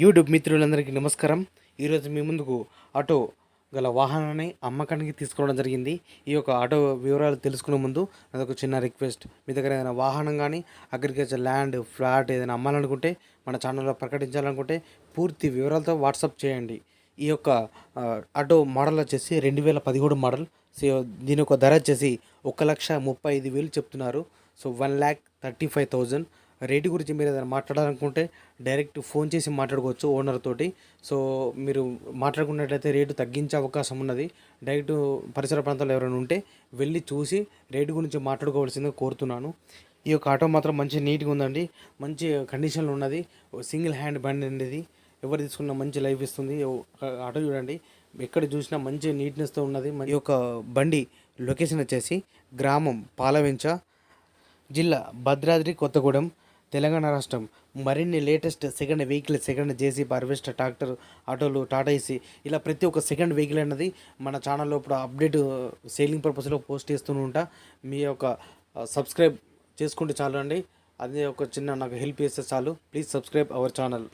YouTube మిత్రులందరికీ నమస్కారం. ఈరోజు మీ ముందుకు ఆటో గల వాహనాన్ని అమ్మకానికి తీసుకోవడం జరిగింది. ఈ యొక్క ఆటో వివరాలు తెలుసుకునే ముందు అదొక చిన్న రిక్వెస్ట్. మీ దగ్గర ఏదైనా వాహనం కానీ అగ్రికల్చర్ ల్యాండ్ ఫ్లాట్ ఏదైనా అమ్మాలనుకుంటే మన ఛానల్లో ప్రకటించాలనుకుంటే పూర్తి వివరాలతో వాట్సాప్ చేయండి. ఈ యొక్క ఆటో మోడల్ వచ్చేసి 2017 మోడల్. సో దీని యొక్క ధర వచ్చేసి 1,35,000 చెప్తున్నారు. సో 1,35,000. రేటు గురించి మీరు ఏదైనా మాట్లాడాలనుకుంటే డైరెక్ట్ ఫోన్ చేసి మాట్లాడుకోవచ్చు ఓనర్ తోటి. సో మీరు మాట్లాడుకున్నట్లయితే రేటు తగ్గించే అవకాశం ఉన్నది. డైరెక్ట్ పరిసర ప్రాంతాల్లో ఎవరైనా ఉంటే వెళ్ళి చూసి రేటు గురించి మాట్లాడుకోవాల్సిందిగా కోరుతున్నాను. ఈ యొక్క ఆటో మాత్రం మంచి నీట్గా ఉందండి, మంచి కండిషన్లో ఉన్నది. సింగిల్ హ్యాండ్ బండి అనేది ఎవరు తీసుకున్నా మంచి లైఫ్ ఇస్తుంది. ఆటో చూడండి, ఎక్కడ చూసినా మంచి నీట్నెస్తో ఉన్నది. ఈ యొక్క బండి లొకేషన్ వచ్చేసి గ్రామం పాలవెంచ, జిల్లా భద్రాద్రి కొత్తగూడెం, తెలంగాణ రాష్ట్రం. మరిన్ని latest second vehicle, second JCB, harvester, tractor, ఆటోలు, టాటా ఏసీ ఇలా ప్రతి ఒక్క సెకండ్ వెహికల్ అనేది మన ఛానల్లో ఇప్పుడు అప్డేట్ సేలింగ్ పర్పస్లో పోస్ట్ చేస్తూ ఉంటా. మీ యొక్క సబ్స్క్రైబ్ చేసుకుంటే చాలు అండి. అదే ఒక చిన్న నాకు హెల్ప్ చేస్తే చాలు. Please subscribe our channel.